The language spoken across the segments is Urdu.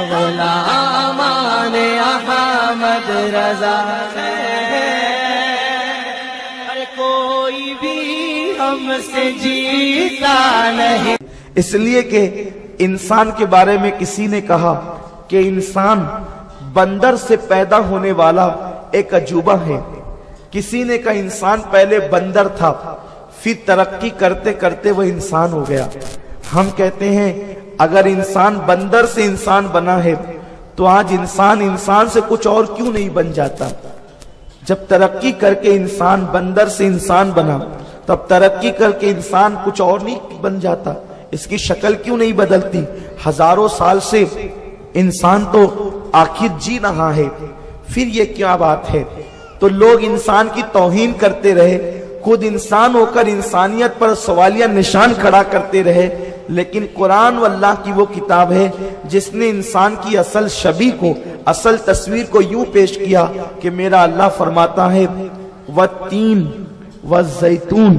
غلامان احمد رضا ہے، کوئی بھی ہم سے جیتا نہیں۔ اس لیے کہ انسان کے بارے میں کسی نے کہا کہ انسان بندر سے پیدا ہونے والا ایک عجوبہ ہے، کسی نے کہا انسان پہلے بندر تھا، پھر ترقی کرتے کرتے وہ انسان ہو گیا۔ ہم کہتے ہیں اگر انسان بندر سے انسان بنا ہے تو آج انسان سے کچھ اور کیوں نہیں بن جاتا؟ جب ترقی کر کے انسان بندر سے انسان بنا تب ترقی کر کے انسان کچھ اور نہیں بن جاتا؟ اس کی شکل کیوں نہیں بدلتی؟ ہزاروں سال سے انسان تو آخر جی رہا ہے، پھر یہ کیا بات ہے؟ تو لوگ انسان کی توہین کرتے رہے، خود انسان ہو کر انسانیت پر سوالیہ نشان کھڑا کرتے رہے، لیکن قرآن واللہ کی وہ کتاب ہے جس نے انسان کی اصل شبیہ کو، اصل تصویر کو یوں پیش کیا کہ میرا اللہ فرماتا ہے وَالتِّينِ وَالزَّيْتُونِ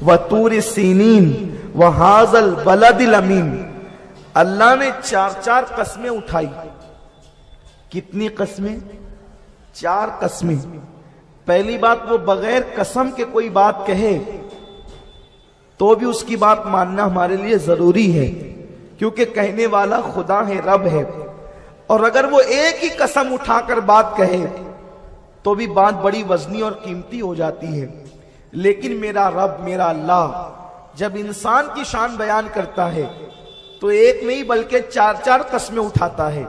وَطُورِ سِینِین وَهَٰذَا الْبَلَدِ الْأَمِینِ۔ اللہ نے چار قسمیں اٹھائی۔ کتنی قسمیں؟ 4 قسمیں۔ پہلی بات، وہ بغیر قسم کے کوئی بات کہے تو بھی اس کی بات ماننا ہمارے لیے ضروری ہے، کیونکہ کہنے والا خدا ہے، رب ہے، اور اگر وہ ایک ہی قسم اٹھا کر بات کہے تو بھی بات بڑی وزنی اور قیمتی ہو جاتی ہے۔ لیکن میرا رب، میرا اللہ جب انسان کی شان بیان کرتا ہے تو ایک نہیں بلکہ 4 قسمیں اٹھاتا ہے،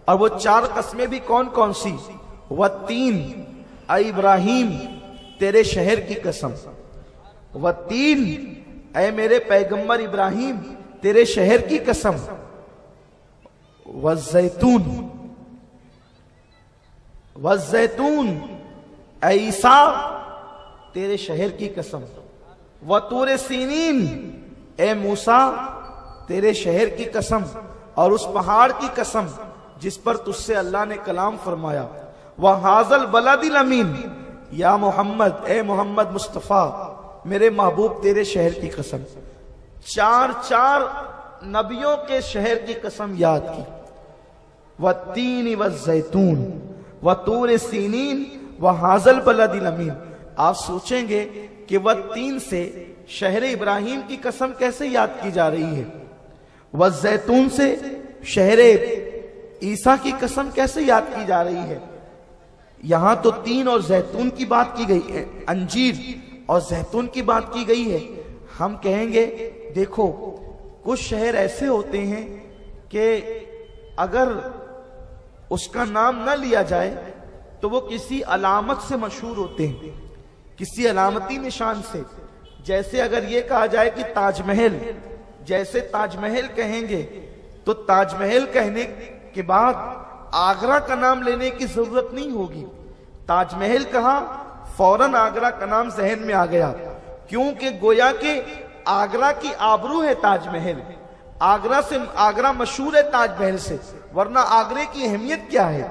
اور وہ 4 قسمیں بھی کون کون سی؟ وَالتِّينِ، اے ابراہیم تیرے شہر کی قسم، وَالتِّينِ، اے میرے پیغمبر ابراہیم تیرے شہر کی قسم، وَالزَّيْتُونِ، وَالزَّيْتُونِ، اے عیسیٰ تیرے شہر کی قسم، وَطُورِ سِینِین، اے موسیٰ تیرے شہر کی قسم، اور اس پہاڑ کی قسم جس پر تجھ سے اللہ نے کلام فرمایا، وَهَٰذَا الْبَلَدِ الْأَمِینِ، یا محمد، اے محمد مصطفیٰ میرے محبوب تیرے شہر کی قسم۔ 4 نبیوں کے شہر کی قسم یاد کی، وَالتِّينِ وَالزَّيْتُونِ وَطُورِ سِینِین وَهَٰذَا الْبَلَدِ الْأَمِینِ۔ آپ سوچیں گے کہ وَالتِّین سے شہر ابراہیم کی قسم کیسے یاد کی جا رہی ہے، وَالزَّيْتُون سے شہر عیسیٰ کی قسم کیسے یاد کی جا رہی ہے؟ یہاں تو تین اور زیتون کی بات کی گئی ہے، انجیر اور زیتون کی بات کی گئی ہے۔ ہم کہیں گے دیکھو کچھ شہر ایسے ہوتے ہیں کہ اگر اس کا نام نہ لیا جائے تو وہ کسی علامت سے مشہور ہوتے ہیں، کسی علامتی نشان سے۔ جیسے اگر یہ کہا جائے کہ تاج محل، جیسے تاج محل کہیں گے تو تاج محل کہنے کے بعد آگرہ کا نام لینے کی ضرورت نہیں ہوگی۔ تاج محل کہا فوراً آگرہ کا نام ذہن میں آ گیا، کیونکہ گویا کہ آگرہ کی آبرو ہے تاج محل، آگرہ مشہور ہے تاج محل سے، ورنہ آگرے کی اہمیت کیا ہے؟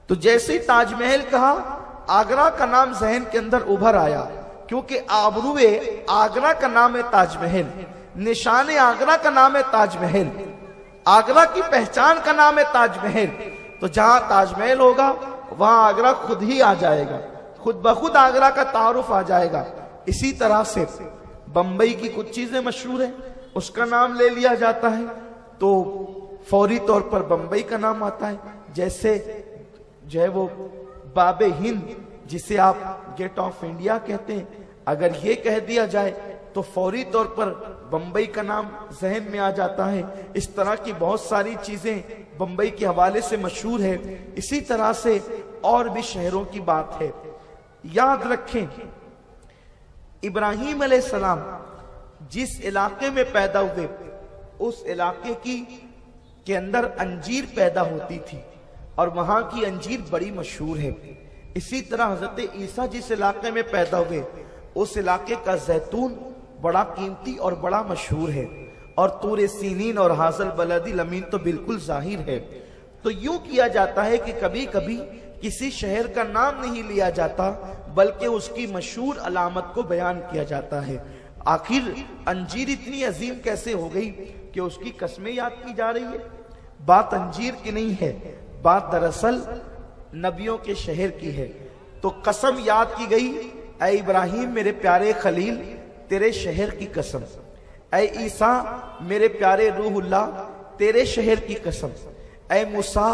تو جیسے ہی تاج محل کہا آگرہ کا نام ذہن کے اندر ابھر آیا، کیونکہ آبرو آگرہ کا نام ہے تاج محل، نشان آگرہ کا نام ہے تاج محل، آگرہ کی پہچان کا نام ہے تاج محل۔ تو جہاں تاج محل ہوگا وہاں آگرہ خود ہی آ جائے گا، خود بخود آگرہ کا تعارف آ جائے گا۔ اسی طرح سے بمبئی کی کچھ چیزیں مشہور ہیں، اس کا نام لے لیا جاتا ہے تو فوری طور پر بمبئی کا نام آتا ہے۔ جیسے جو ہے وہ باب ہند جسے آپ گیٹ آف انڈیا کہتے ہیں، اگر یہ کہہ دیا جائے تو فوری طور پر بمبئی کا نام ذہن میں آ جاتا ہے۔ اس طرح کی بہت ساری چیزیں بمبئی کے حوالے سے مشہور ہے۔ اسی طرح سے اور بھی شہروں کی بات ہے۔ یاد رکھیں ابراہیم علیہ السلام جس علاقے میں پیدا ہوئے اس علاقے کے اندر انجیر پیدا ہوتی تھی اور وہاں کی انجیر بڑی مشہور ہے۔ اسی طرح حضرت عیسیٰ جس علاقے میں پیدا ہوئے اس علاقے کا زیتون بڑا قیمتی اور بڑا مشہور ہے، اور طور سینین اور حاصل بلدی الامین تو بالکل ظاہر ہے۔ تو یوں کیا جاتا ہے کہ کبھی کبھی کسی شہر کا نام نہیں لیا جاتا بلکہ اس کی مشہور علامت کو بیان کیا جاتا ہے۔ آخر انجیر اتنی عظیم کیسے ہو گئی کہ اس کی قسمیں یاد کی جا رہی ہے؟ بات انجیر کی نہیں ہے، بات دراصل نبیوں کے شہر کی ہے۔ تو قسم یاد کی گئی، اے ابراہیم میرے پیارے خلیل تیرے شہر کی قسم، اے عیسیٰ میرے پیارے روح اللہ تیرے شہر کی قسم، اے موسیٰ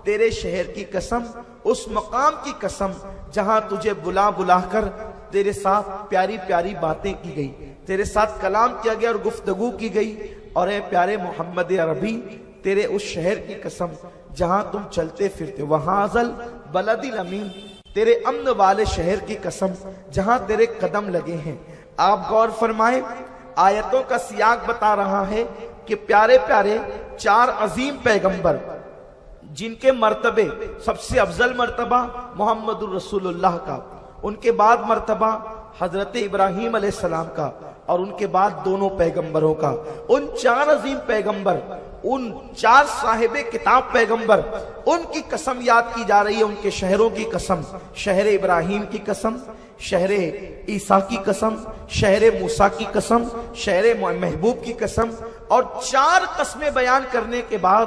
تیرے شہر کی قسم، اس مقام کی قسم جہاں تجھے بلا بلا کر تیرے ساتھ پیاری پیاری باتیں کی گئی، تیرے ساتھ کلام کیا گیا اور گفتگو کی گئی۔ اور اے پیارے محمد عربی تیرے اس شہر کی قسم جہاں تم چلتے پھرتے، وہاذل بلد الامین تیرے امن والے شہر کی قسم جہاں تیرے قدم لگے ہیں۔ آپ غور فرمائیں، آیتوں کا سیاق بتا رہا ہے کہ پیارے پیارے 4 عظیم پیغمبر جن کے مرتبے سب سے افضل مرتبہ محمد الرسول اللہ کا، ان کے بعد مرتبہ حضرت ابراہیم علیہ السلام کا، اور ان کے بعد دونوں پیغمبروں کا، ان 4 عظیم پیغمبر، ان 4 صاحب کتاب پیغمبر، ان کی قسم یاد کی جا رہی ہے، ان کے شہروں کی قسم، شہر ابراہیم کی قسم، شہر عیسیٰ کی قسم، شہر موسیٰ کی قسم، شہر محبوب کی قسم، اور 4 قسمیں بیان کرنے کے بعد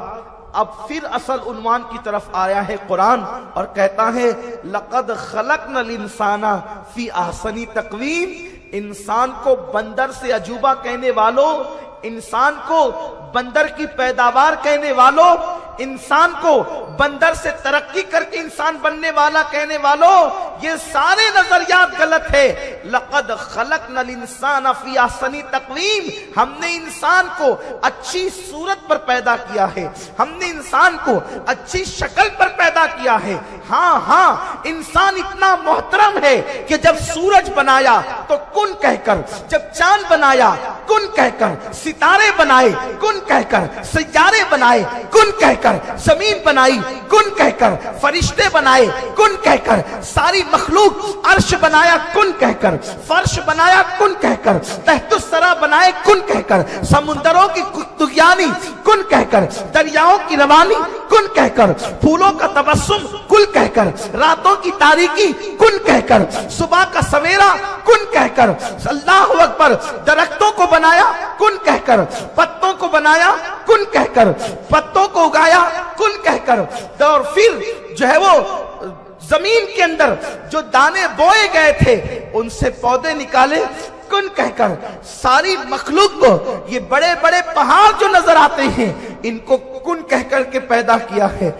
اب پھر اصل عنوان کی طرف آیا ہے قرآن، اور کہتا ہے لَقَدْ خَلَقْنَا الْإِنسَانَ فِي أَحْسَنِ تَقْوِيمٍ، انسان کو بندر سے عجوبہ کہنے والوں، انسان کو بندر کی پیداوار کہنے والوں، انسان کو بندر سے ترقی کر کے انسان بننے والا کہنے والوں، یہ سارے نظریات غلط ہے۔ لَقَدْ خَلَقْنَا الْإِنسَانَ فِي أَحْسَنِ تَقْوِيمٍ، ہم نے انسان کو اچھی صورت پر پیدا کیا ہے، ہم نے انسان کو اچھی شکل پر پیدا کیا ہے۔ ہاں انسان اتنا محترم ہے کہ جب سورج بنایا تو کن کہہ کر، جب چاند بنایا کن کہہ کر، ستارے بنائے کن کہہ کر، سیارے بنائے کن کہہ کر، زمین بنائی کن کہہ کر، فرشتے بنائے کن کہہ کر، ساری مخلوق، عرش بنایا کن کہہ کر، فرش بنایا کن کہہ کر، تحت الثری بنائے کن کہہ کر، سمندروں کی طغیانی کن کہہ کر، دریاؤں کی روانی کن کہہ کر، پھولوں کا تبسم کن کہہ کر، راتوں کی تاریکی کن کہہ کر، صبح کا سویرا کن کہہ کر، اللہ اکبر، درختوں کو بنایا کن کہہ کر، پتوں کو بنایا کن کہہ کر، پتوں کو اگایا کن کہہ کر، اور پھر جو ہے وہ زمین کے اندر جو دانے بوئے گئے تھے ان سے پودے نکالے کن کہہ کر، ساری مخلوق کو، یہ بڑے بڑے پہاڑ جو نظر آتے ہیں ان کو کن کہہ کر کے پیدا کیا ہے،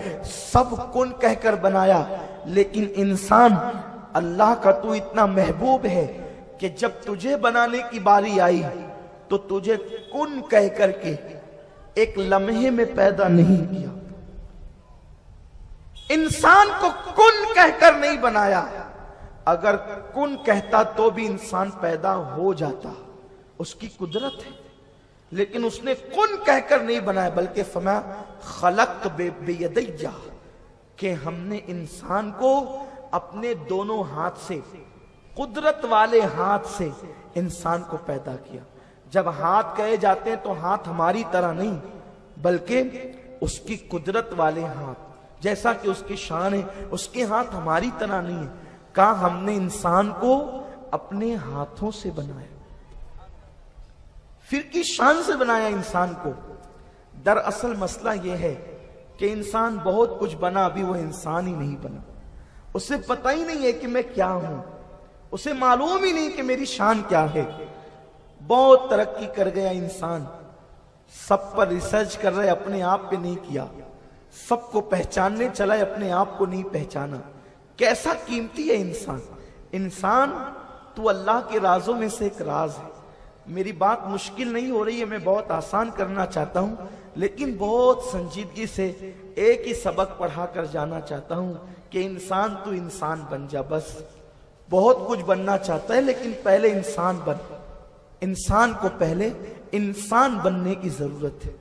سب کن کہہ کر بنایا۔ لیکن انسان اللہ کا تو اتنا محبوب ہے کہ جب تجھے بنانے کی باری آئی تو تجھے کن کہہ کر کے ایک لمحے میں پیدا نہیں کیا، انسان کو کن کہہ کر نہیں بنایا۔ اگر کن کہتا تو بھی انسان پیدا ہو جاتا، اس کی قدرت ہے، لیکن اس نے کن کہہ کر نہیں بنایا، بلکہ فرمایا خلقت بیدیہ، کہ ہم نے انسان کو اپنے دونوں ہاتھ سے، قدرت والے ہاتھ سے انسان کو پیدا کیا۔ جب ہاتھ کہے جاتے ہیں تو ہاتھ ہماری طرح نہیں، بلکہ اس کی قدرت والے ہاتھ، جیسا کہ اس کی شان ہے، اس کے ہاتھ ہماری طرح نہیں ہے۔ کہا ہم نے انسان کو اپنے ہاتھوں سے بنایا، پھر کی شان سے بنایا انسان کو۔ دراصل مسئلہ یہ ہے کہ انسان بہت کچھ بنا، ابھی وہ انسان ہی نہیں بنا، اسے پتہ ہی نہیں ہے کہ میں کیا ہوں، اسے معلوم ہی نہیں کہ میری شان کیا ہے۔ بہت ترقی کر گیا انسان، سب پر ریسرچ کر رہے، اپنے آپ پہ نہیں کیا، سب کو پہچاننے چلا ہے، اپنے آپ کو نہیں پہچانا۔ کیسا قیمتی ہے انسان۔ انسان تو اللہ کے رازوں میں سے ایک راز ہے۔ میری بات مشکل نہیں ہو رہی ہے، میں بہت آسان کرنا چاہتا ہوں، لیکن بہت سنجیدگی سے ایک ہی سبق پڑھا کر جانا چاہتا ہوں کہ انسان تو انسان بن جا، بس۔ بہت کچھ بننا چاہتا ہے لیکن پہلے انسان بن، انسان کو پہلے انسان بننے کی ضرورت ہے۔